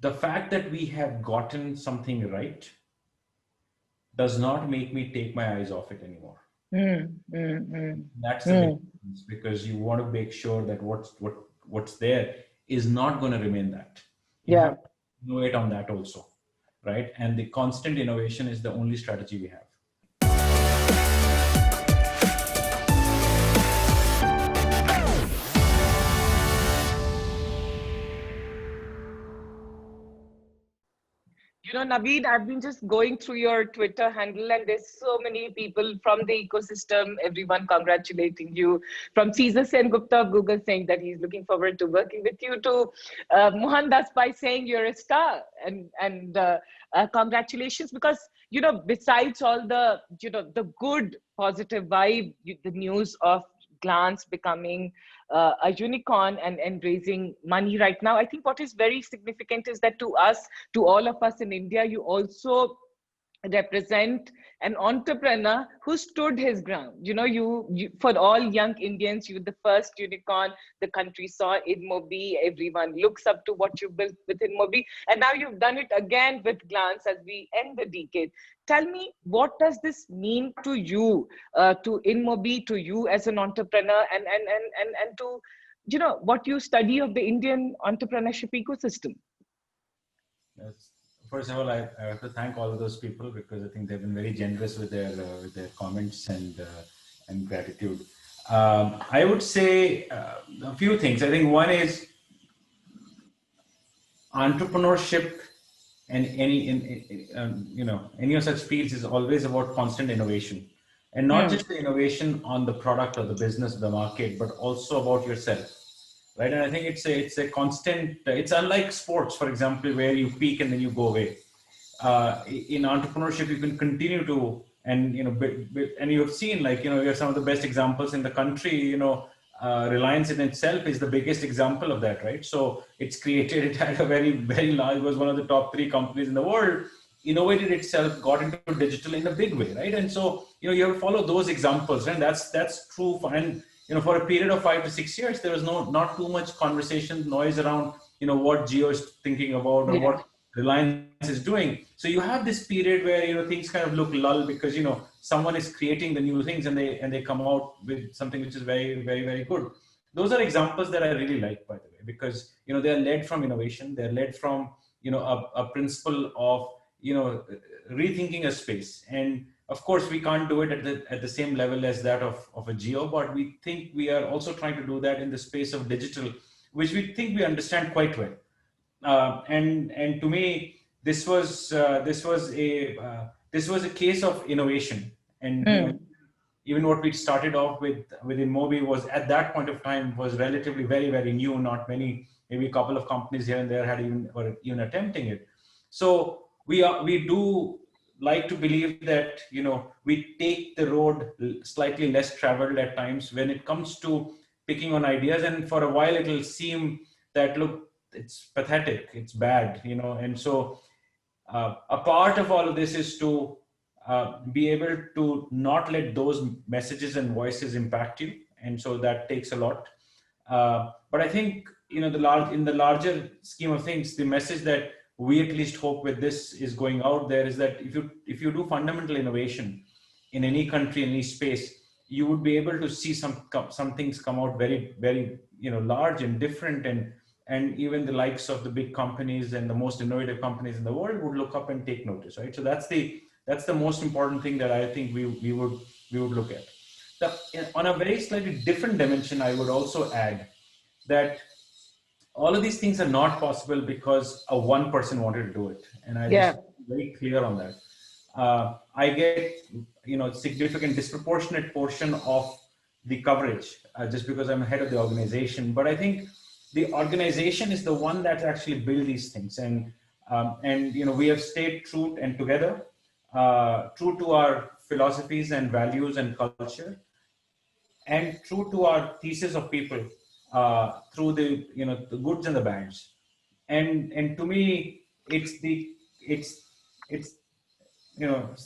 the fact that we have gotten something right does not make me take my eyes off it anymore. That's the big difference, because you want to make sure that what's there is not going to remain that. You have to innovate on that also, right? And the constant innovation is the only strategy we have. You know, Naveen, I've been just going through your Twitter handle, and there's so many people from the ecosystem, everyone congratulating you. From Caesar Sen Gupta of Google saying that he's looking forward to working with you, to Mohan Daspai saying you're a star, and congratulations, because, you know, besides all the, you know, the good positive vibe, the news of Glance becoming a unicorn and raising money right now, I think what is very significant is that to us, to all of us in India, you also represent an entrepreneur who stood his ground. You know, you for all young Indians, you're the first unicorn the country saw. InMobi, everyone looks up to what you built with InMobi, and now you've done it again with Glance as we end the decade. Tell me, what does this mean to you, to InMobi, to you as an entrepreneur, and to, you know, what you study of the Indian entrepreneurship ecosystem? Yes. First of all, I have to thank all of those people, because I think they've been very generous with their comments and gratitude. I would say a few things. I think one is entrepreneurship, and any of such fields is always about constant innovation, and not just the innovation on the product or the business, the market, but also about yourself. Right, and I think it's a constant. It's unlike sports, for example, where you peak and then you go away. In entrepreneurship, you can continue to, and and you have seen, like, you're some of the best examples in the country. Reliance in itself is the biggest example of that, right? So it's created. It had a very, very large. It was one of the top 3 companies in the world. Innovated itself, got into digital in a big way, right? And so you have to follow those examples, and that's true for for a period of 5 to 6 years, there was not too much conversation, noise around, what Jio is thinking about, or what Reliance is doing. So you have this period where, things kind of look lull, because, someone is creating the new things, and they come out with something which is very, very, very good. Those are examples that I really like, by the way, because, they're led from innovation. They're led from, a principle of, rethinking a space. And of course, we can't do it at the same level as that of a Jio, but we think we are also trying to do that in the space of digital, which we think we understand quite well. And to me, this was a case of innovation. And even what we started off with InMobi was, at that point of time, was relatively very, very new. Not many, maybe a couple of companies here and there were even attempting it. So we do like to believe that we take the road slightly less traveled at times when it comes to picking on ideas, and for a while it will seem that, look, it's pathetic, it's bad, and so a part of all of this is to be able to not let those messages and voices impact you, and so that takes a lot. But I think in the larger scheme of things, the message that we at least hope with this is going out there is that if you do fundamental innovation in any country, in any space, you would be able to see some things come out very, very large and different, and even the likes of the big companies and the most innovative companies in the world would look up and take notice, right? So that's the most important thing that I think we would look at. On a very slightly different dimension, I would also add that all of these things are not possible because one person wanted to do it. And I just very clear on that. I get, significant disproportionate portion of the coverage just because I'm head of the organization. But I think the organization is the one that actually build these things. And we have stayed true and together, true to our philosophies and values and culture, and true to our thesis of people, through the the goods and the bads. And to me, it's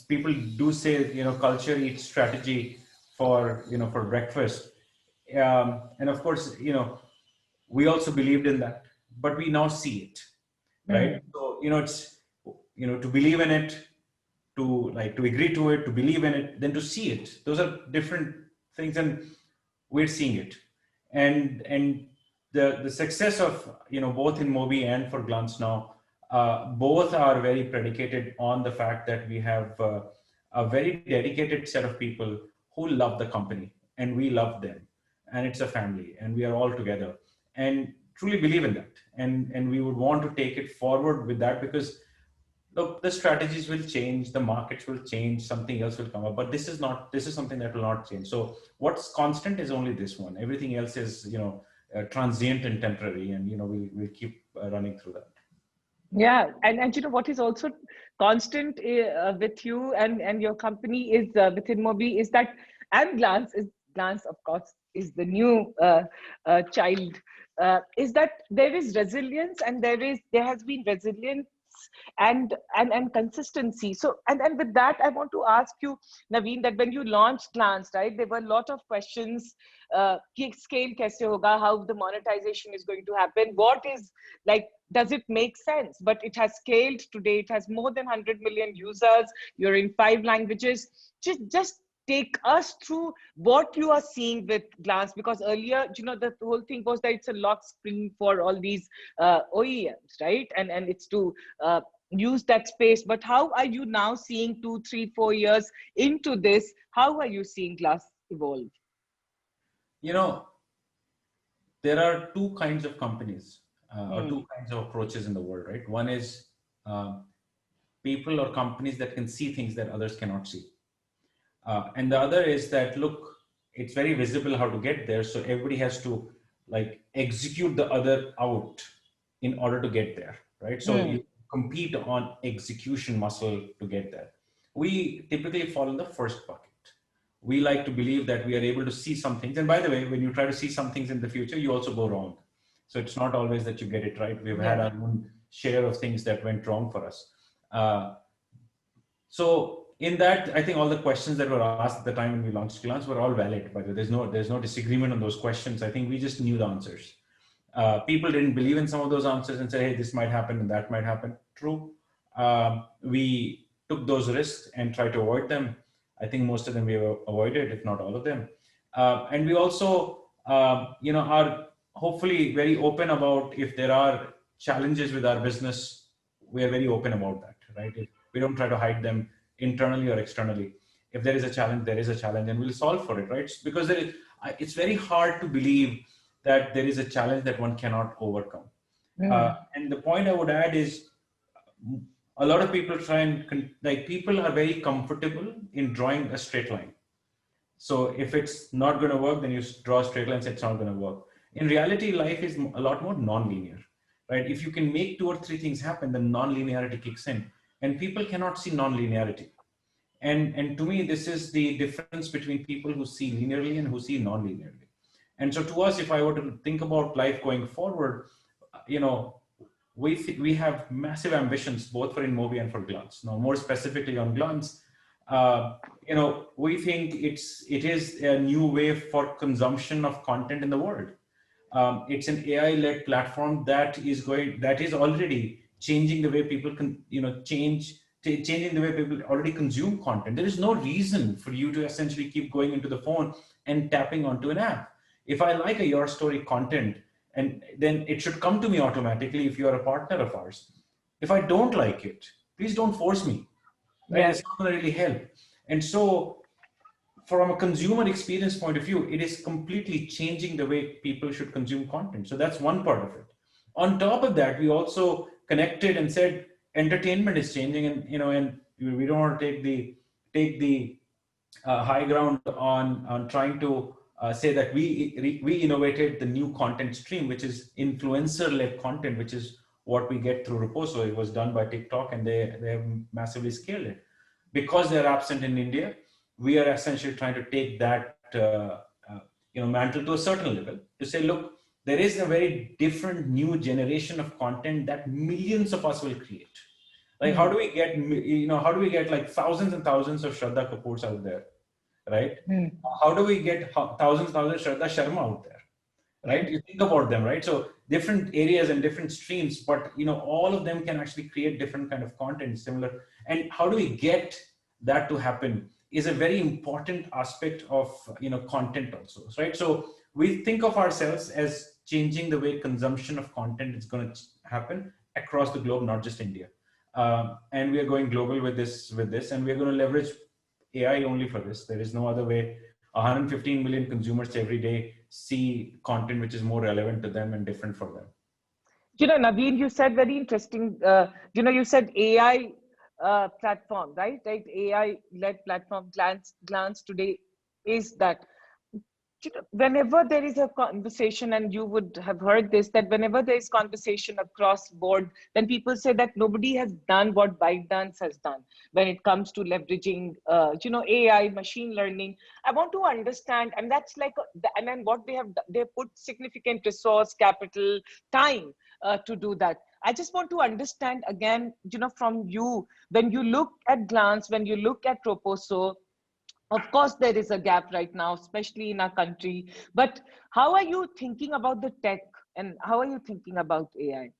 people do say culture eats strategy for for breakfast, and of course we also believed in that, but we now see it. right? So, it's, to believe in it, to agree to it, to believe in it, then to see it. Those are different things, and we're seeing it. And the success of, both InMobi and for Glance now, both are very predicated on the fact that we have a very dedicated set of people who love the company, and we love them, and it's a family, and we are all together, and truly believe in that, and we would want to take it forward with that, because look, the strategies will change, the markets will change, something else will come up, but this is something that will not change. So what's constant is only this one. Everything else is, transient and temporary, and, we'll keep running through that. Yeah, and what is also constant with you and your company is with InMobi is that, and Glance of course is the new child, is that there is resilience, and there has been resilience and consistency. So and with that, I want to ask you, Naveen, that when you launched Glance, right, there were a lot of questions. Scale kaise hoga, how the monetization is going to happen, what is, like, does it make sense? But it has scaled today. It has more than 100 million users. You're in 5 languages. Just take us through what you are seeing with Glance, because earlier, the whole thing was that it's a lock screen for all these OEMs, right? And it's to use that space. But how are you now seeing 2, 3, 4 years into this? How are you seeing Glance evolve? There are two kinds of companies, or two kinds of approaches in the world, right? One is people or companies that can see things that others cannot see. And the other is that, look, it's very visible how to get there. So everybody has to execute the other out in order to get there, right? So you compete on execution muscle to get there. We typically fall in the first bucket. We like to believe that we are able to see some things. And by the way, when you try to see some things in the future, you also go wrong. So it's not always that you get it right. We've had our own share of things that went wrong for us. So in that, I think all the questions that were asked at the time when we launched Glance were all valid. By the way, there's no disagreement on those questions. I think we just knew the answers. People didn't believe in some of those answers and said, hey, this might happen and that might happen. True. We took those risks and tried to avoid them. I think most of them we have avoided, if not all of them. And we also, are hopefully very open about if there are challenges with our business, we are very open about that, right? We don't try to hide them internally or externally. If there is a challenge, there is a challenge, and we'll solve for it, right? Because it's very hard to believe that there is a challenge that one cannot overcome. And the point I would add is, a lot of people people are very comfortable in drawing a straight line. So if it's not going to work, then you draw a straight line and say it's not going to work. In reality, life is a lot more non-linear, right? If you can make 2 or 3 things happen, then non-linearity kicks in, and people cannot see non-linearity. And to me, this is the difference between people who see linearly and who see non-linearly. And so to us, if I were to think about life going forward, we have massive ambitions both for InMobi and for Glance. Now, more specifically on Glance, we think it is a new way for consumption of content in the world. It's an AI-led platform that is already changing the way people can, changing the way people already consume content. There is no reason for you to essentially keep going into the phone and tapping onto an app. If I like a YourStory content, and then it should come to me automatically if you are a partner of ours. If I don't like it, please don't force me. Right? Yeah. It's not going to really help. And so from a consumer experience point of view, it is completely changing the way people should consume content. So that's one part of it. On top of that, we also connected and said entertainment is changing, and we don't want to take the high ground on trying to say that we innovated the new content stream, which is influencer-led content, which is what we get through Reposo. It was done by TikTok, and they have massively scaled it. Because they're absent in India, we are essentially trying to take that mantle to a certain level to say, look, there is a very different new generation of content that millions of us will create. Like, how do we get like thousands and thousands of Shradha Kapoors out there? Right? How do we get thousands of Shradha Sharma out there? right? You think about them, right? So different areas and different streams, but all of them can actually create different kind of content similar. And how do we get that to happen is a very important aspect of content also, right? So we think of ourselves as changing the way consumption of content is going to happen across the globe, not just India. And we are going global with this, and we are going to leverage AI only for this. There is no other way. 115 million consumers every day see content which is more relevant to them and different for them. Naveen, you said very interesting. You said AI platform, right? Right. AI-led platform. Glance today is that. Whenever there is a conversation, and you would have heard this, that whenever there is conversation across board, then people say that nobody has done what ByteDance has done when it comes to leveraging, AI, machine learning. I want to understand, and that's like, and then what they put significant resource, capital, time to do that. I just want to understand again, from you, when you look at Glance, when you look at Proposo, of course, there is a gap right now, especially in our country. But how are you thinking about the tech, and how are you thinking about AI?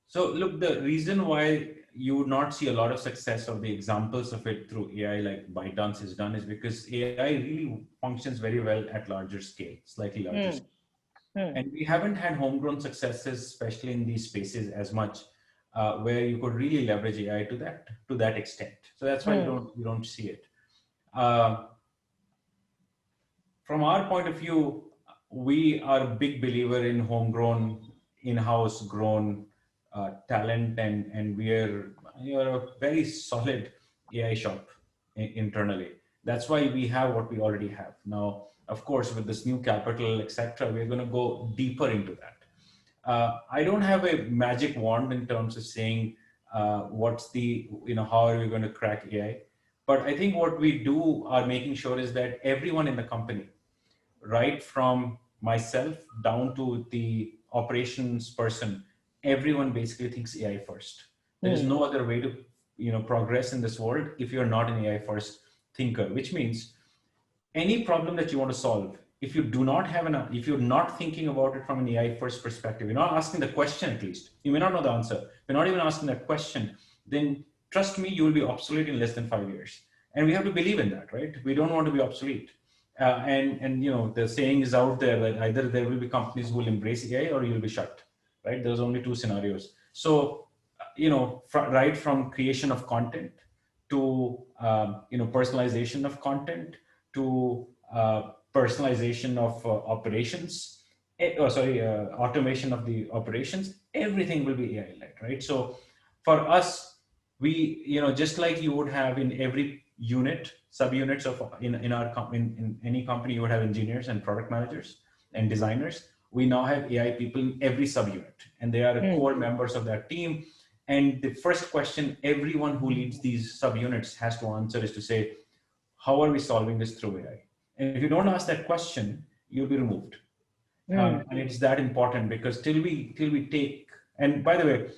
So look, the reason why you would not see a lot of success of the examples of it through AI like ByteDance has done is because AI really functions very well at larger scale, slightly larger scale. And we haven't had homegrown successes, especially in these spaces as much, where you could really leverage AI to that extent. So that's why you don't see it. From our point of view, we are a big believer in homegrown, in-house grown talent, and we're a very solid AI shop internally. That's why we have what we already have. Now, of course, with this new capital, etc., we're going to go deeper into that. I don't have a magic wand in terms of saying what's the, how are we going to crack AI? But I think what we do are making sure is that everyone in the company, right from myself down to the operations person, everyone basically thinks AI first. There is no other way to progress in this world if you're not an AI first thinker, which means any problem that you want to solve, if you do not have if you're not thinking about it from an AI first perspective, you're not asking the question, at least you may not know the answer, you're not even asking that question, then trust me, you will be obsolete in less than 5 years. And we have to believe in that, right? We don't want to be obsolete. And the saying is out there that either there will be companies who will embrace AI or you'll be shut, right? There's only two scenarios. So, right from creation of content to, personalization of content to personalization of operations, automation of the operations, everything will be AI-led, right? So for us, we, just like you would have in every unit, subunits of in any company, you would have engineers and product managers and designers. We now have AI people in every subunit, and they are core members of that team. And the first question everyone who leads these subunits has to answer is to say, how are we solving this through AI? And if you don't ask that question, you'll be removed. And it's that important, because till we take, and by the way,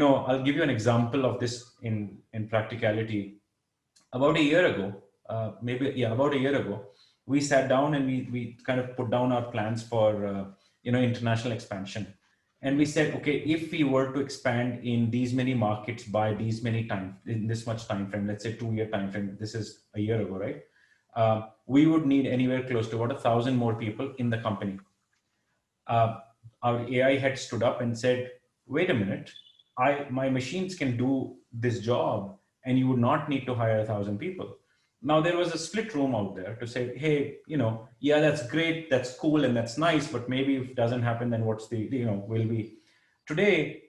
I'll give you an example of this in practicality. About a year ago, about a year ago, we sat down and we kind of put down our plans for, international expansion. And we said, okay, if we were to expand in these many markets by these many time, in this much time frame, let's say 2-year time frame, this is a year ago, right? We would need anywhere close to about 1,000 more people in the company. Our AI had stood up and said, wait a minute, my machines can do this job, and you would not need to hire 1,000 people. Now, there was a split room out there to say, hey, yeah, that's great, that's cool, and that's nice, but maybe if it doesn't happen, then what's the, will we? Today,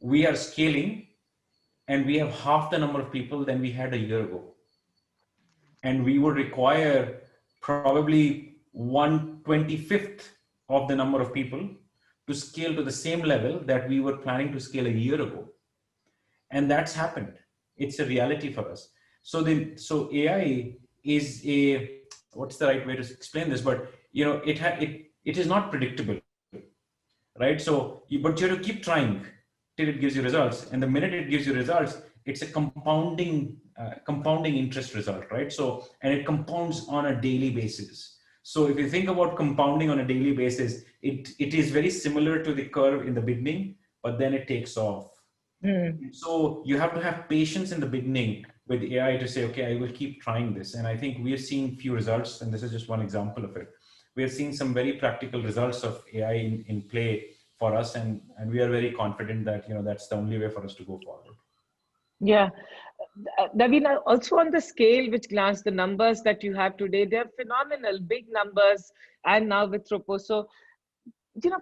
we are scaling, and we have half the number of people than we had a year ago. And we would require probably 1/25th of the number of people to scale to the same level that we were planning to scale a year ago. And that's happened. It's a reality for us. So AI is what's the right way to explain this? But it is not predictable, right? So, but you have to keep trying till it gives you results. And the minute it gives you results, it's a compounding interest result, right? So, and it compounds on a daily basis. So if you think about compounding on a daily basis, it is very similar to the curve in the beginning, but then it takes off. So you have to have patience in the beginning with AI to say, okay, I will keep trying this. And I think we are seeing few results, and this is just one example of it. We are seeing some very practical results of AI in play for us, and we are very confident that that's the only way for us to go forward. Yeah. Naveen, also on the scale which glance, the numbers that you have today, they're phenomenal, big numbers, and now with Tropo. So,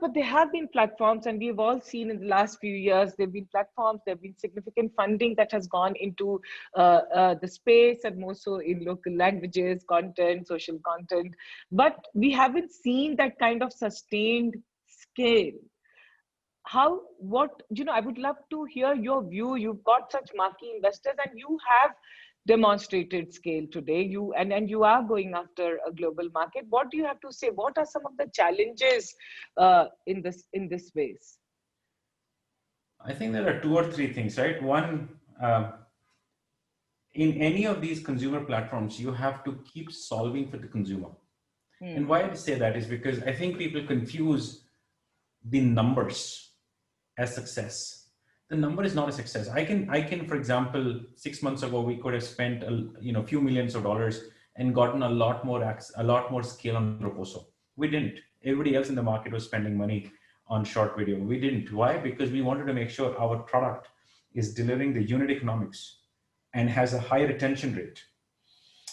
but there have been platforms, and we've all seen in the last few years, there have been platforms, there have been significant funding that has gone into the space, and more so in local languages, content, social content. But we haven't seen that kind of sustained scale. I would love to hear your view. You've got such marquee investors, and you have demonstrated scale today. You are going after a global market. What do you have to say? What are some of the challenges in this space? I think there are 2 or 3 things, right? One, in any of these consumer platforms, you have to keep solving for the consumer. And why I say that is because I think people confuse the numbers as success. The number is not a success. I can, for example, 6 months ago, we could have spent few millions of dollars and gotten a lot more scale on Proposo. We didn't. Everybody else in the market was spending money on short video. We didn't. Why? Because we wanted to make sure our product is delivering the unit economics and has a high retention rate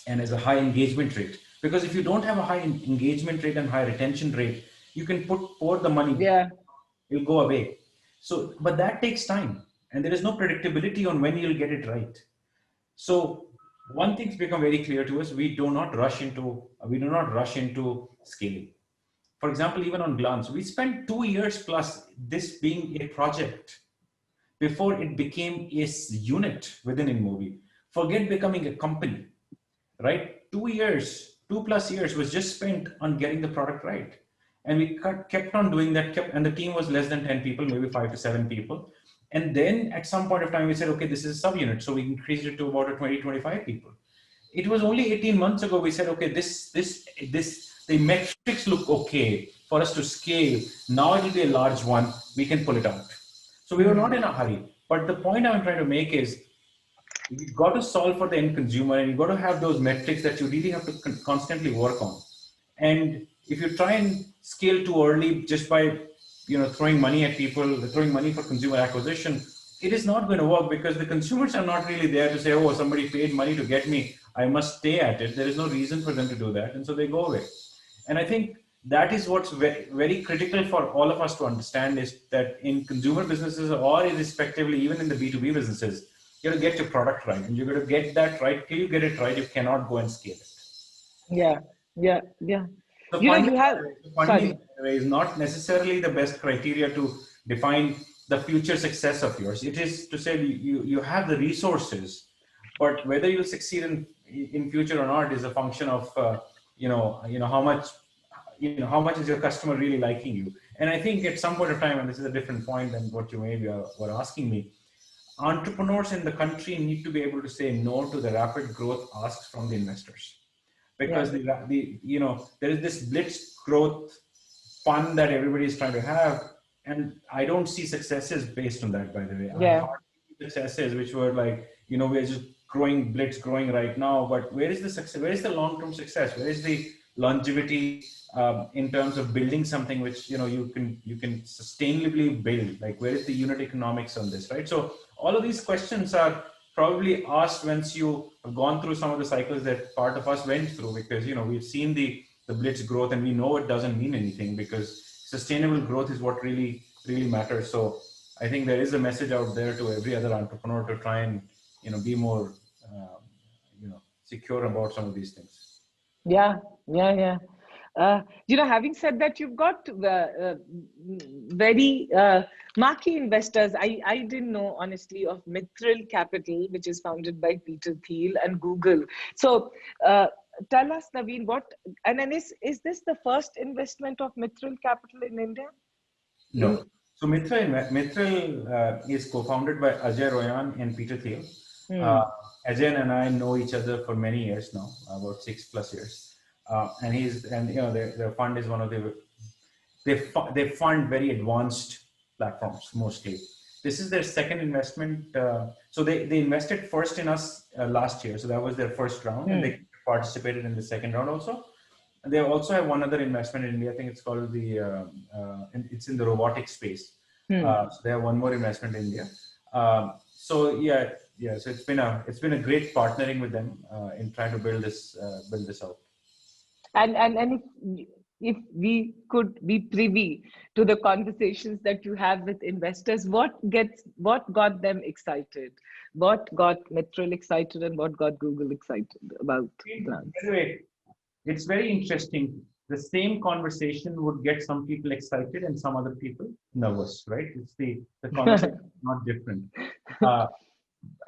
and has a high engagement rate. Because if you don't have a high engagement rate and high retention rate, you can pour the money. Yeah. It'll go away. So, but that takes time, and there is no predictability on when you'll get it right. So one thing's become very clear to us: we do not rush into scaling. For example, even on Glance, we spent 2 years plus this being a project before it became a unit within InMobi. Forget becoming a company, right? 2+ years was just spent on getting the product right. And we kept on doing that, and the team was less than 10 people, maybe 5 to 7 people. And then at some point of time, we said, okay, this is a subunit. So we increased it to about 20, 25 people. It was only 18 months ago, we said, okay, the metrics look okay for us to scale. Now it will be a large one, we can pull it out. So we were not in a hurry. But the point I'm trying to make is, you've got to solve for the end consumer, and you've got to have those metrics that you really have to constantly work on. And if you try and scale too early just by throwing money at people, throwing money for consumer acquisition, it is not going to work, because the consumers are not really there to say, oh, somebody paid money to get me, I must stay at it. There is no reason for them to do that, and so they go away. And I think that is what's very, very critical for all of us to understand, is that in consumer businesses, or irrespectively, even in the B2B businesses, you got to get your product right, and you got to get that right. Till you get it right, you cannot go and scale it. Yeah. So funding is not necessarily the best criteria to define the future success of yours. It is to say you have the resources, but whether you'll succeed in future or not is a function of how much is your customer really liking you. And I think at some point of time, and this is a different point than what you maybe were asking me, entrepreneurs in the country need to be able to say no to the rapid growth asks from the investors. Because there is this blitz growth fun that everybody is trying to have, and I don't see successes based on that. By the way, I hardly see successes which were like, we're just growing right now. But where is the success? Where is the long-term success? Where is the longevity in terms of building something which you can sustainably build? Like, where is the unit economics on this, right? So all of these questions are probably asked once you have gone through some of the cycles that part of us went through, because we've seen the blitz growth, and we know it doesn't mean anything, because sustainable growth is what really matters. So I think there is a message out there to every other entrepreneur to try and be more secure about some of these things. Having said that, you've got very marquee investors. I didn't know, honestly, of Mithril Capital, which is founded by Peter Thiel, and Google. So tell us, Naveen, is this the first investment of Mithril Capital in India? No. So Mithril is co-founded by Ajay Royan and Peter Thiel. Ajay and I know each other for many years now, about 6+ years. and their fund is one of they fund very advanced platforms mostly. This is their second investment. So they invested first in us last year. So that was their first round, and they participated in the second round also. And they also have one other investment in India. I think it's called it's in the robotics space. So they have one more investment in India. So yeah. So it's been a great partnering with them in trying to build this out. And if we could be privy to the conversations that you have with investors, what got them excited? What got Mitral excited, and what got Google excited about plans? Anyway, it's very interesting. The same conversation would get some people excited and some other people nervous, right? It's the conversation is not different.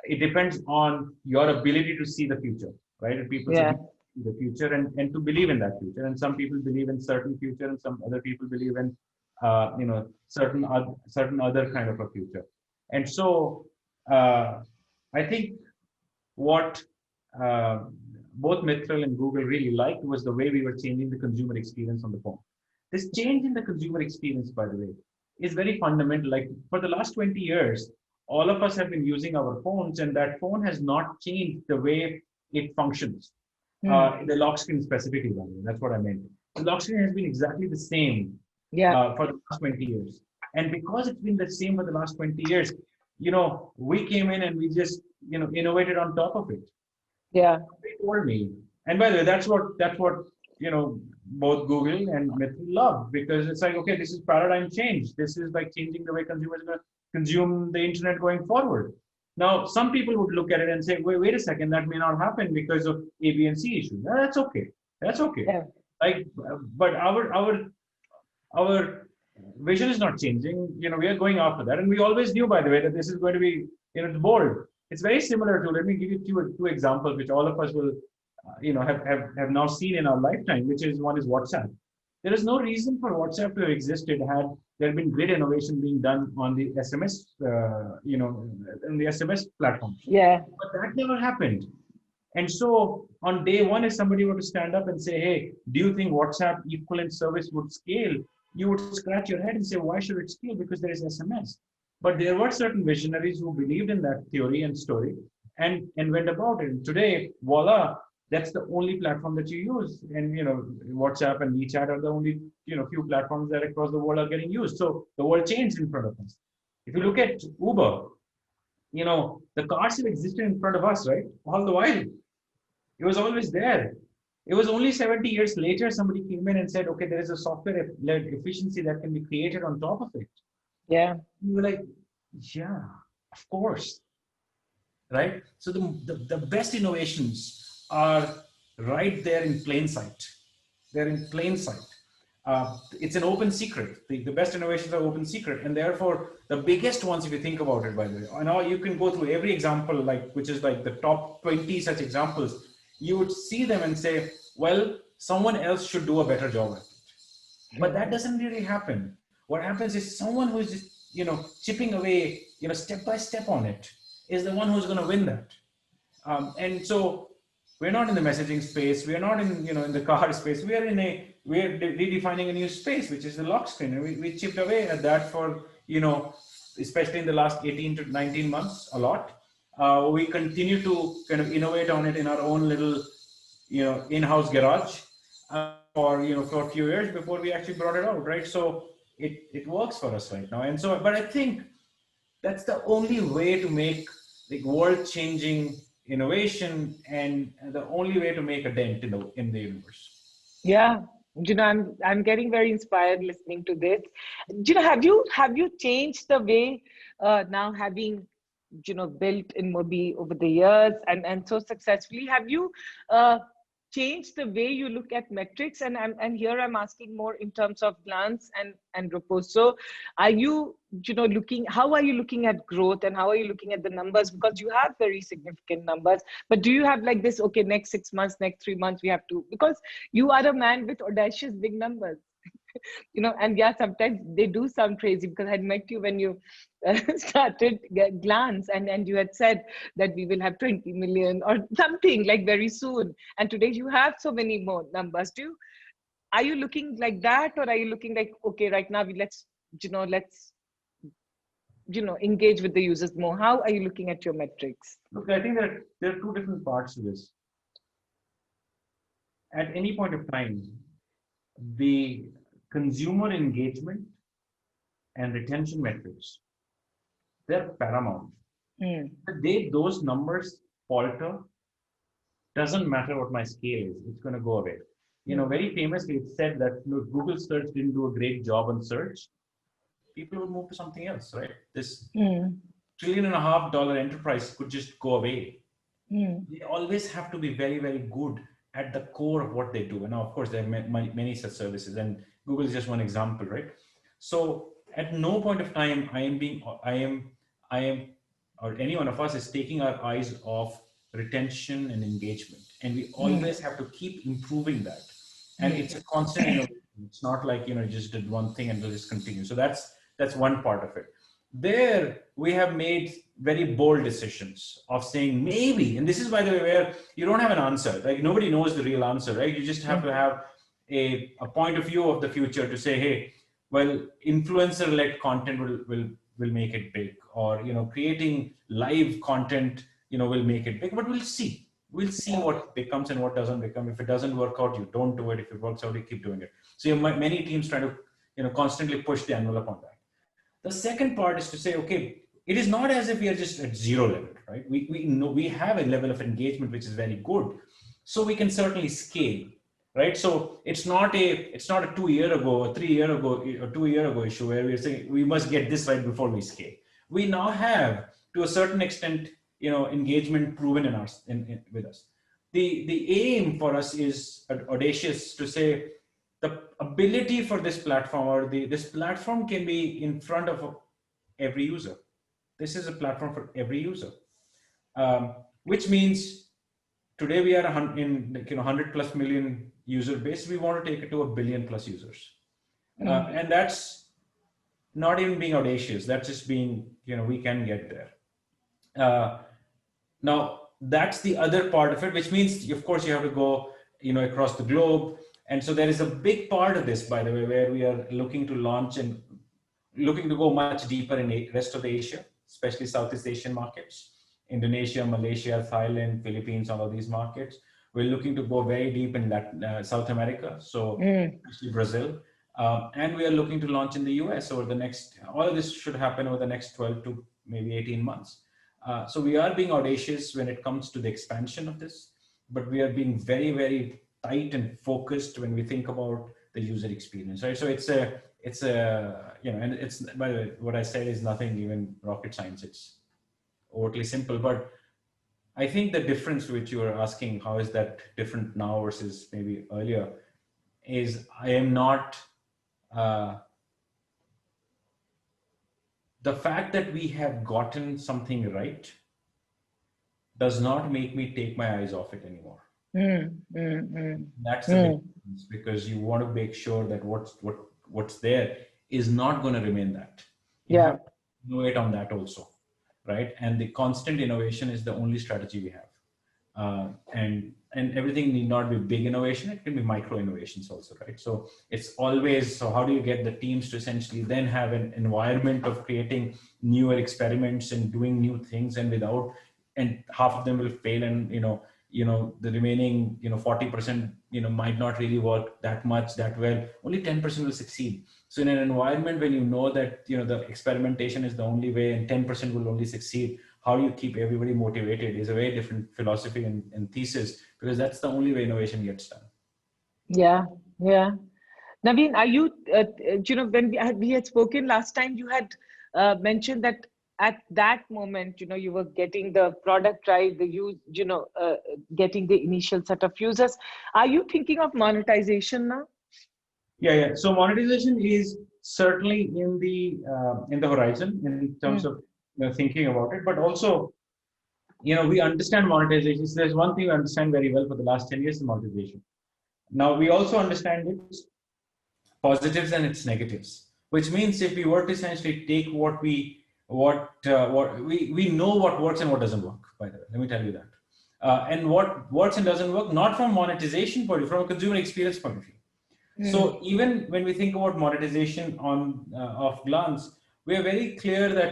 It depends on your ability to see the future, right? And people see the future and to believe in that future. And some people believe in certain future, and some other people believe in certain other kind of a future. And so I think what both Mitral and Google really liked was the way we were changing the consumer experience on the phone. This change in the consumer experience, by the way, is very fundamental. Like for the last 20 years, all of us have been using our phones, and that phone has not changed the way it functions. The lock screen specifically, by the way, that's what I meant. The lock screen has been exactly the same for the last 20 years. And because it's been the same for the last 20 years, we came in and we just, innovated on top of it. Yeah. They told me. And by the way, that's what, both Google and Mittal love, because it's like, okay, this is paradigm change. This is like changing the way consumers are going to consume the internet going forward. Now, some people would look at it and say, wait a second, that may not happen because of A, B, and C issues. That's okay. That's okay. Yeah. But our vision is not changing. We are going after that. And we always knew, by the way, that this is going to be, it's bold. It's very similar to, let me give you two examples, which all of us will, have now seen in our lifetime, which is one is WhatsApp. There is no reason for WhatsApp to have existed had there been great innovation being done on the SMS, in the SMS platform. Yeah. But that never happened. And so on day one, if somebody were to stand up and say, hey, do you think WhatsApp equivalent service would scale? You would scratch your head and say, why should it scale? Because there is SMS. But there were certain visionaries who believed in that theory and story and went about it. And today, voila, that's the only platform that you use. And, WhatsApp and WeChat are the only, few platforms that across the world are getting used. So the world changed in front of us. If you look at Uber, the cars have existed in front of us, right? All the while. It was always there. It was only 70 years later, somebody came in and said, okay, there is a software-led efficiency that can be created on top of it. Yeah. You were like, yeah, of course. Right? So the best innovations are right there in plain sight. They're in plain sight. It's an open secret. The best innovations are open secret. And therefore, the biggest ones, if you think about it, by the way, I know you can go through every example, which is like the top 20 such examples, you would see them and say, well, someone else should do a better job at it. But that doesn't really happen. What happens is someone who is just, chipping away, step by step on it is the one who's going to win that. And so we're not in the messaging space. We're not in, in the car space. We're redefining a new space, which is the lock screen. And we chipped away at that for, especially in the last 18 to 19 months, a lot. We continue to kind of innovate on it in our own little, in-house garage for a few years before we actually brought it out, right? So it works for us right now. And so, but I think that's the only way to make like world-changing innovation and the only way to make a dent in the universe. Yeah. I'm getting very inspired listening to this. Have you changed the way now having built InMobi over the years and so successfully? Have you changed the way you look at metrics? And here I'm asking more in terms of glance and repose. So are you how are you looking at growth, and how are you looking at the numbers? Because you have very significant numbers, but do you have like this, okay, next 6 months, next 3 months, we have to, because you are a man with audacious big numbers. And yeah, sometimes they do sound crazy, because I had met you when you started Glance, and you had said that we will have 20 million or something like very soon. And today you have so many more numbers. Are you looking like that, or are you looking like, okay, right now let's engage with the users more? How are you looking at your metrics? Look, I think that there are two different parts to this. At any point of time, the consumer engagement and retention metrics, they're paramount. The day those numbers falter, doesn't matter what my scale is, it's going to go away. Very famously, it's said that Google search didn't do a great job on search. People will move to something else, right? This $1.5 trillion enterprise could just go away. They always have to be very, very good at the core of what they do. And now, of course, there are many such services, and Google is just one example, right? So at no point of time I am, or any one of us is taking our eyes off retention and engagement. And we always have to keep improving that. And it's a constant innovation. It's not like, just did one thing and we'll just continue. So that's one part of it. There, we have made very bold decisions of saying maybe, and this is, by the way, where you don't have an answer. Like, nobody knows the real answer, right? You just have to have a point of view of the future to say, hey, well, influencer-led content will make it big, or creating live content, will make it big. But we'll see. We'll see what becomes and what doesn't become. If it doesn't work out, you don't do it. If it works out, you keep doing it. So you have many teams trying to constantly push the envelope on that. The second part is to say, okay, it is not as if we are just at zero level, right? We know we have a level of engagement which is very good, so we can certainly scale, right? So it's not a 2 year ago, or 3 year ago, or 2 year ago issue where we're saying we must get this right before we scale. We now have, to a certain extent, engagement proven with us. The aim for us is audacious to say, the ability for this platform, or this platform can be in front of every user. This is a platform for every user, which means today we are in 100 plus million user base. We want to take it to 1 billion plus users, and that's not even being audacious. That's just being, we can get there. Now that's the other part of it, which means, of course, you have to go, across the globe. And so there is a big part of this, by the way, where we are looking to launch and looking to go much deeper in the rest of Asia, especially Southeast Asian markets, Indonesia, Malaysia, Thailand, Philippines, all of these markets. We're looking to go very deep in South America, so especially Brazil. And we are looking to launch in the US over the next, all of this should happen over the next 12 to maybe 18 months. So we are being audacious when it comes to the expansion of this, but we are being very, very tight and focused when we think about the user experience, right? So it's a, and it's, by the way, what I said is nothing even rocket science. It's overtly simple, but I think the difference which you are asking, how is that different now versus maybe earlier, is I am not, the fact that we have gotten something right does not make me take my eyes off it anymore. That's the big difference, because you want to make sure that what's there is not going to remain that. You have to innovate on that also, right? And the constant innovation is the only strategy we have. And everything need not be big innovation. It can be micro innovations also, right? So it's always, so how do you get the teams to essentially then have an environment of creating newer experiments and doing new things, and half of them will fail, and the remaining 40% might not really work that well. Only 10% will succeed. So in an environment when you know that the experimentation is the only way and 10% will only succeed, how do you keep everybody motivated is a very different philosophy and thesis, because that's the only way innovation gets done. Yeah. Naveen, are you, when we had spoken last time, you had mentioned that at that moment, you were getting the product right, getting the initial set of users. Are you thinking of monetization now? Yeah. So monetization is certainly in the horizon in terms of thinking about it, but also, we understand monetization. So there's one thing we understand very well for the last 10 years, is monetization. Now we also understand its positives and its negatives. Which means if we were to essentially take what we know what works and what doesn't work. By the way, let me tell you that. And what works and doesn't work, not from monetization point of view, from a consumer experience point of view. So even when we think about monetization on of Glance, we are very clear that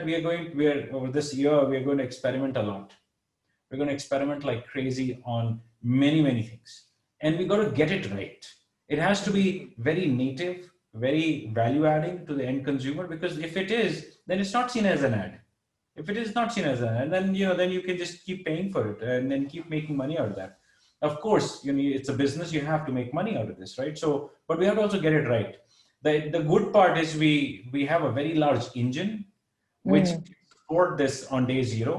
over this year, we are going to experiment a lot. We're going to experiment like crazy on many, many things. And we got to get it right. It has to be very native, very value adding to the end consumer, because if it is, then it's not seen as an ad. If it is not seen as an ad, then you can just keep paying for it and then keep making money out of that. Of course, it's a business, you have to make money out of this, right? So, but we have to also get it right. The good part is we have a very large engine which support this on day zero.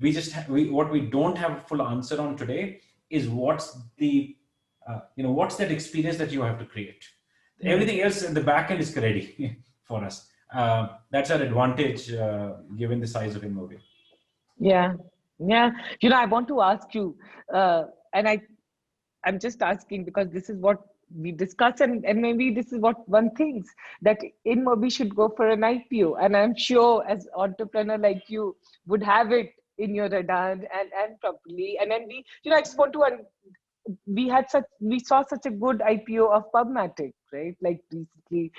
What we don't have a full answer on today is what's that experience that you have to create. Everything else in the back end is ready for us. That's our advantage given the size of InMobi. Yeah. I want to ask you, and I'm just asking because this is what we discuss, and maybe this is what one thinks, that InMobi should go for an IPO. And I'm sure as entrepreneur like you would have it in your radar and properly. And then I just want to, we saw such a good IPO of Pubmatic, right? Like recently,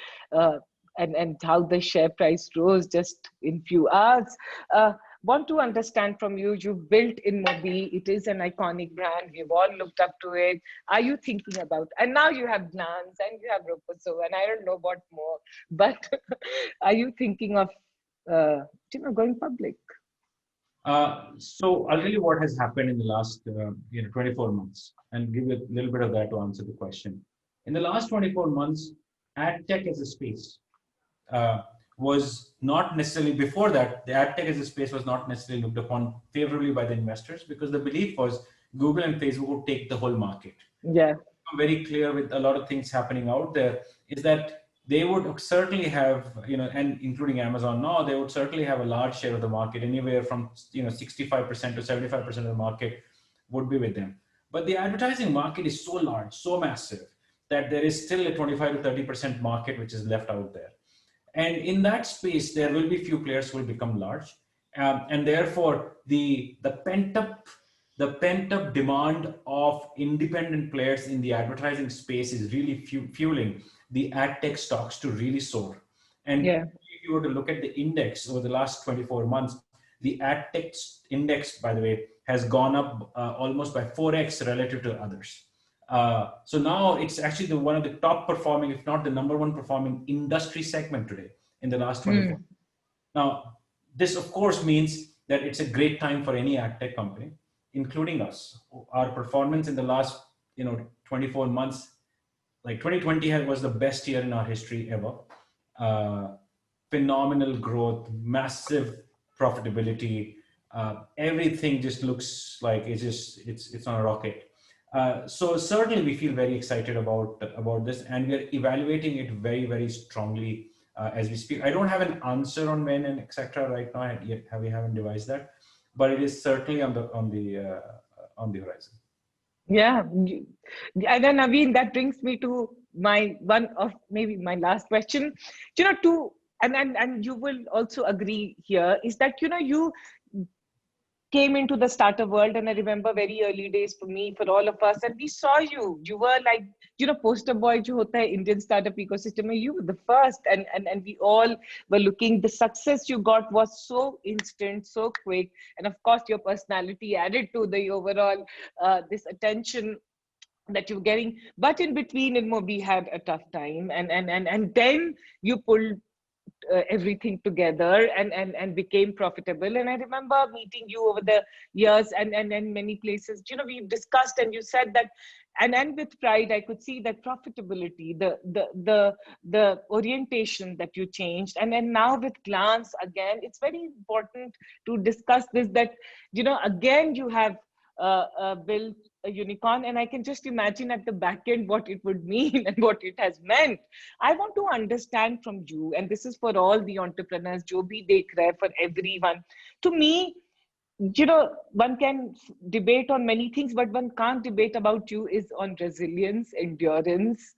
and how the share price rose just in few hours. Want to understand from you, you've built InMobi, it is an iconic brand, we've all looked up to it. Are you thinking about, and now you have Glance and you have Roposo and I don't know what more, but are you thinking of going public? So I'll tell you what has happened in the last 24 months and give you a little bit of that to answer the question. In the last 24 months, ad tech as a space was not necessarily, before that, the ad tech as a space was not necessarily looked upon favorably by the investors, because the belief was Google and Facebook would take the whole market. Yeah. I'm very clear with a lot of things happening out there is that they would certainly have, and including Amazon now, they would certainly have a large share of the market, anywhere from 65% to 75% of the market would be with them. But the advertising market is so large, so massive, that there is still a 25 to 30% market which is left out there. And in that space, there will be few players who will become large. And therefore, the pent up demand of independent players in the advertising space is really fueling the ad tech stocks to really soar. And if you were to look at the index over the last 24 months, the ad tech index, by the way, has gone up almost by 4x relative to others. So now it's actually one of the top performing, if not the number one performing industry segment today in the last 24. Now, this of course means that it's a great time for any ad tech company, including us. Our performance in the last 24 months, like 2020 was the best year in our history ever. Phenomenal growth, massive profitability. Everything just looks like it's on a rocket. So certainly we feel very excited about this, and we are evaluating it very, very strongly as we speak. I don't have an answer on when and etc. right now yet. We haven't devised that, but it is certainly on the horizon. Yeah, and then Naveen, that brings me to one of maybe my last question. And you will also agree here, is that you came into the startup world, and I remember very early days for me, for all of us, and we saw you were like, poster boy jo hota hai Indian startup ecosystem, you were the first, and we all were looking. The success you got was so instant, so quick, and of course your personality added to the overall this attention that you're getting. But in between, InMobi had a tough time, and then you pulled everything together and became profitable. And I remember meeting you over the years and many places, we've discussed, and you said that, and with pride, I could see that profitability, the orientation that you changed. And then now with Glance, again, it's very important to discuss this, that, again, you have built a unicorn, and I can just imagine at the back end what it would mean and what it has meant. I want to understand from you, and this is for all the entrepreneurs, jo bhi dekh rahe, for everyone. To me, one can debate on many things, but one can't debate about you is on resilience, endurance,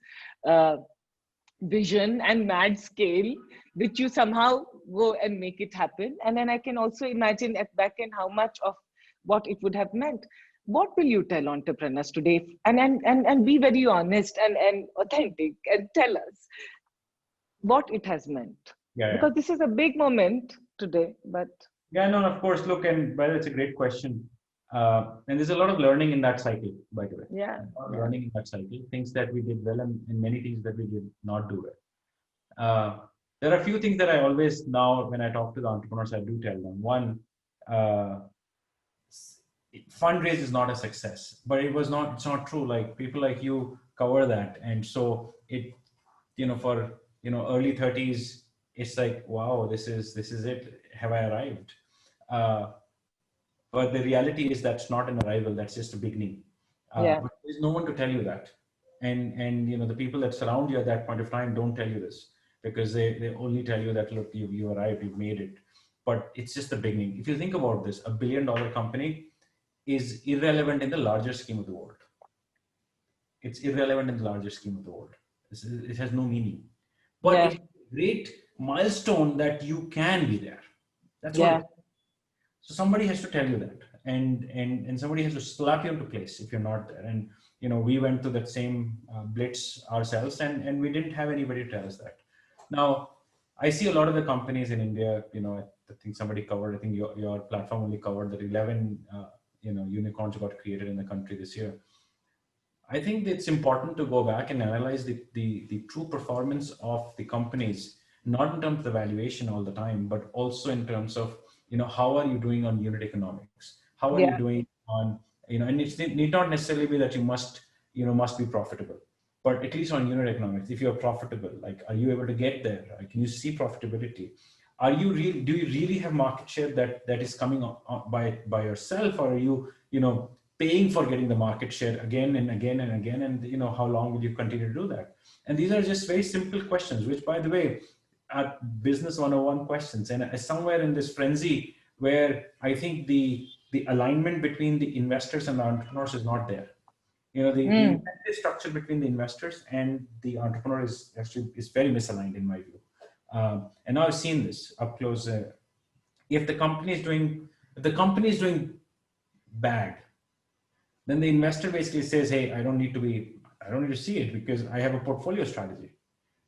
vision and mad scale, which you somehow go and make it happen. And then I can also imagine at back end how much of what it would have meant. What will you tell entrepreneurs today? And be very honest and authentic and tell us what it has meant. Yeah, yeah. Because this is a big moment today, but Yeah, no, of course. Look, and well, it's a great question. And there's a lot of learning in that cycle, by the way. yeah, A lot of yeah, learning in that cycle, things that we did well and many things that we did not do well. There are a few things that I always now, when I talk to the entrepreneurs, I do tell them. One, uh, fundraise is not a success, but it's not true. Like people like you cover that. And so it, for, early 30s, it's like, wow, this is it. Have I arrived? Uh, but the reality is that's not an arrival. That's just a beginning. yeah, But there's no one to tell you that. And the people that surround you at that point of time don't tell you this because they only tell you that, look, you arrived, you've made it. But it's just the beginning. If you think about this, $1 billion company is irrelevant in the larger scheme of the world. It's irrelevant in the larger scheme of the world. It has no meaning. But yeah, it's a great milestone that you can be there. That's what it yeah, is. So somebody has to tell you that, and somebody has to slap you into place if you're not there. And we went through that same blitz ourselves, and we didn't have anybody to tell us that. Now, I see a lot of the companies in India. I think somebody covered. I think your platform only covered that 11 unicorns got created in the country this year. I think it's important to go back and analyze the true performance of the companies, not in terms of the valuation all the time, but also in terms of, how are you doing on unit economics? How are you yeah, doing on, and it need not necessarily be that you must be profitable, but at least on unit economics, if you're profitable, like, are you able to get there? Can you see profitability? Do you really have market share that is coming by yourself, or are you, paying for getting the market share again and again and again? And how long will you continue to do that? And these are just very simple questions, which, by the way, are business 101 questions. And somewhere in this frenzy where I think the alignment between the investors and the entrepreneurs is not there. The incentive structure between the investors and the entrepreneur is very misaligned in my view. And now I've seen this up close. If the company is doing bad, then the investor basically says, hey, I don't need to see it because I have a portfolio strategy,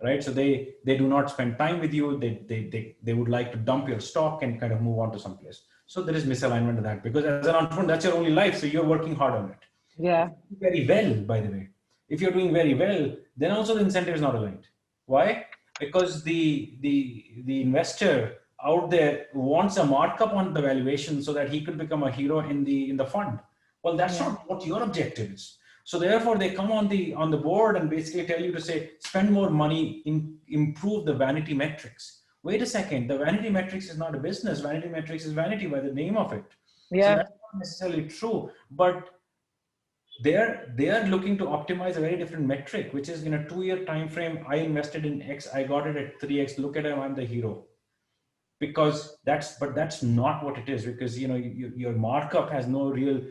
right? So they do not spend time with you. They would like to dump your stock and kind of move on to someplace. So there is misalignment of that, because as an entrepreneur, that's your only life. So you're working hard on it. yeah, Very well, by the way. If you're doing very well, then also the incentive is not aligned. Why? Because the investor out there wants a markup on the valuation so that he could become a hero in the fund. Well, that's yeah, not what your objective is. So therefore, they come on the board and basically tell you to say, spend more money, improve the vanity metrics. Wait a second, the vanity metrics is not a business. Vanity metrics is vanity by the name of it. So yeah, that's not necessarily true, but they're looking to optimize a very different metric, which is in a 2-year time frame. I invested in X, I got it at 3X. Look at it, I'm the hero. Because that's not what it is, because your markup has no real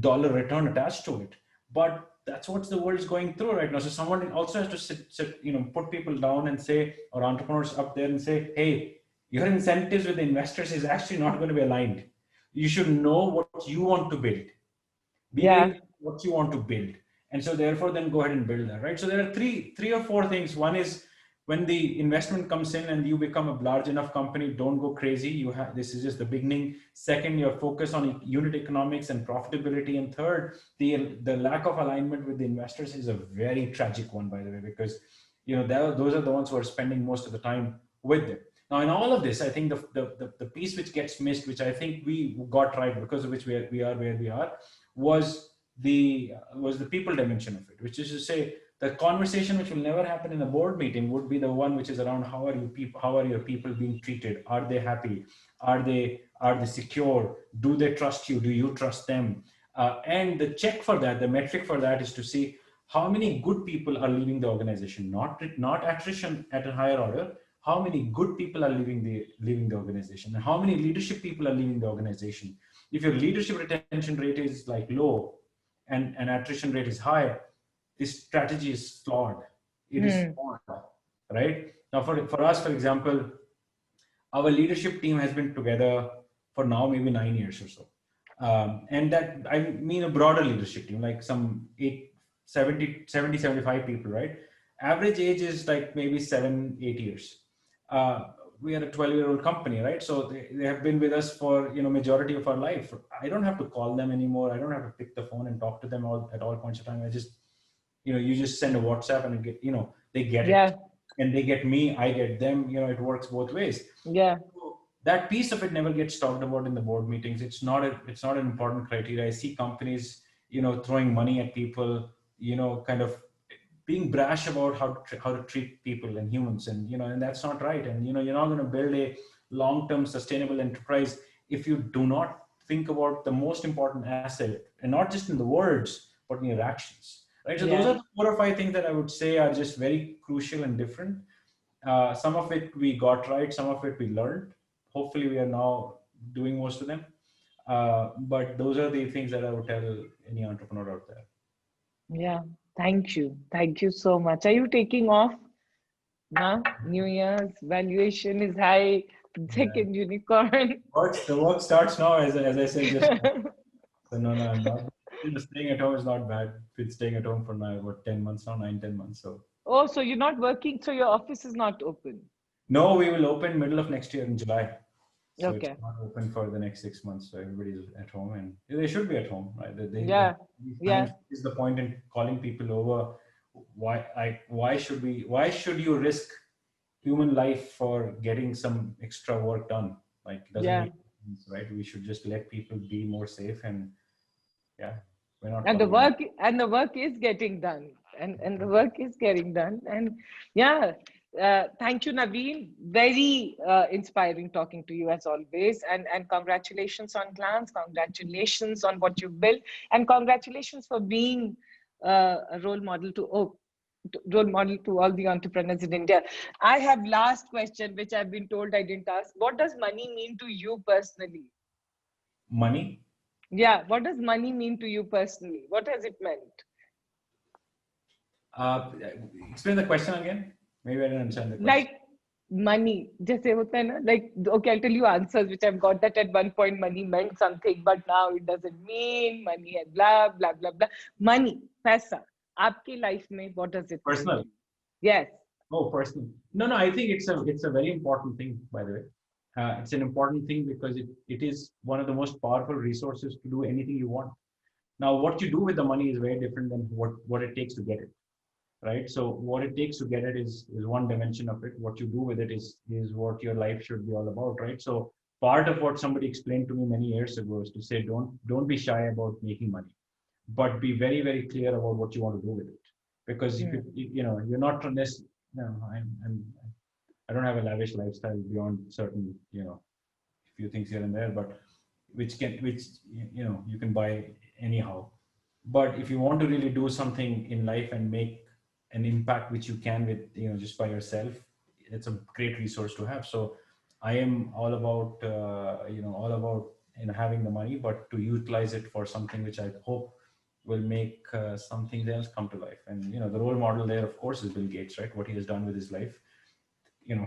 dollar return attached to it. But that's what the world is going through right now. So someone also has to sit put people down and say, or entrepreneurs up there and say, hey, your incentives with the investors is actually not going to be aligned. You should know what you want to build. Be very yeah, clear what you want to build. And so therefore then go ahead and build that, right? So there are three or four things. One is, when the investment comes in and you become a large enough company, don't go crazy. This is just the beginning. Second, your focus on unit economics and profitability. And third, the lack of alignment with the investors is a very tragic one, by the way, because those are the ones who are spending most of the time with them. Now, in all of this, I think the piece which gets missed, which I think we got right, because of which we are where we are, was the people dimension of it, which is to say, the conversation which will never happen in a board meeting would be the one which is around how are your people being treated? Are they happy? Are they secure? Do they trust you? Do you trust them? And the check for that, the metric for that, is to see how many good people are leaving the organization, not attrition at a higher order. How many good people are leaving the organization, and how many leadership people are leaving the organization. If your leadership retention rate is like low and attrition rate is high, this strategy is flawed. It is small, right? Now, for us, for example, our leadership team has been together for now maybe 9 years or so. And that, I mean, a broader leadership team, like some 75 people, right? Average age is like maybe 7, 8 years. We are a 12-year-old company, right? So they have been with us for, majority of our life. I don't have to call them anymore. I don't have to pick the phone and talk to them at all points of time. I just, you just send a WhatsApp and get, they get it, and they get me, I get them, it works both ways. Yeah. So that piece of it never gets talked about in the board meetings. It's not an important criteria. I see companies, throwing money at people, kind of being brash about how to treat people and humans, and and that's not right. And you're not going to build a long-term sustainable enterprise if you do not think about the most important asset, and not just in the words but in your actions, right? So those are the 4 or 5 things that I would say are just very crucial and different. Some of it we got right, some of it we learned. Hopefully we are now doing most of them, but those are the things that I would tell any entrepreneur out there. Yeah, thank you so much. Are you taking off now? New Year's valuation is high, second unicorn. The work starts now, as I said just now. So no, I'm not. Staying at home is not bad. Been staying at home for now about 10 months now, 9, 10 months. So. Oh, so you're not working, so your office is not open. No, we will open middle of next year in July. So Okay. It's not open for the next 6 months. So everybody's at home, and they should be at home, right? Is the point in calling people over. Why should you risk human life for getting some extra work done? Like, it doesn't make sense, right? We should just let people be more safe, and we're not. And the work is getting done, and the work is getting done, and thank you, Naveen. Very inspiring talking to you as always, and congratulations on Glance, congratulations on what you've built, and congratulations for being a role model to all the entrepreneurs in India. I have last question, which I've been told I didn't ask. What does money mean to you personally? Money? Yeah, what does money mean to you personally? What has it meant? Explain the question again. Maybe I didn't understand the question. Like money, just say like, okay, I'll tell you answers which I've got, that at one point money meant something, but now it doesn't mean money, and blah blah blah blah. Money, paisa, aapki life mein, what does it personal mean? Yes. Oh, personal. No, I think it's a very important thing, by the way. It's an important thing because it is one of the most powerful resources to do anything you want. Now, what you do with the money is very different than what it takes to get it, right? So what it takes to get it is one dimension of it. What you do with it is what your life should be all about, right? So part of what somebody explained to me many years ago is to say, don't be shy about making money, but be very, very clear about what you want to do with it. Because you're not unless I don't have a lavish lifestyle beyond certain, few things here and there, but which you can buy anyhow. But if you want to really do something in life and make an impact, which you can with, just by yourself, it's a great resource to have. So I am all about, having the money, but to utilize it for something which I hope will make something else come to life. And, the role model there, of course, is Bill Gates, right? What he has done with his life.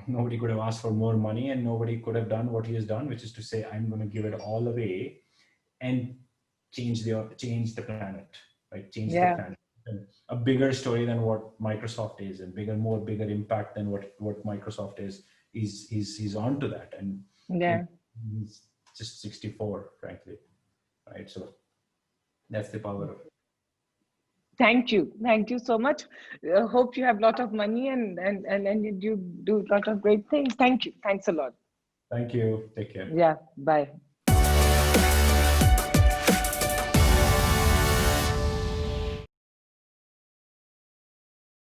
Nobody could have asked for more money, and nobody could have done what he has done, which is to say, I'm going to give it all away and change the planet, right? Change the planet. A bigger story than what Microsoft is, and bigger impact than what Microsoft is. He's on to that, and he's just 64, frankly, right? So that's the power of it. Thank you so much. Hope you have a lot of money and you do a lot of great things. Thank you. Thanks a lot. Thank you. Take care. Yeah. Bye.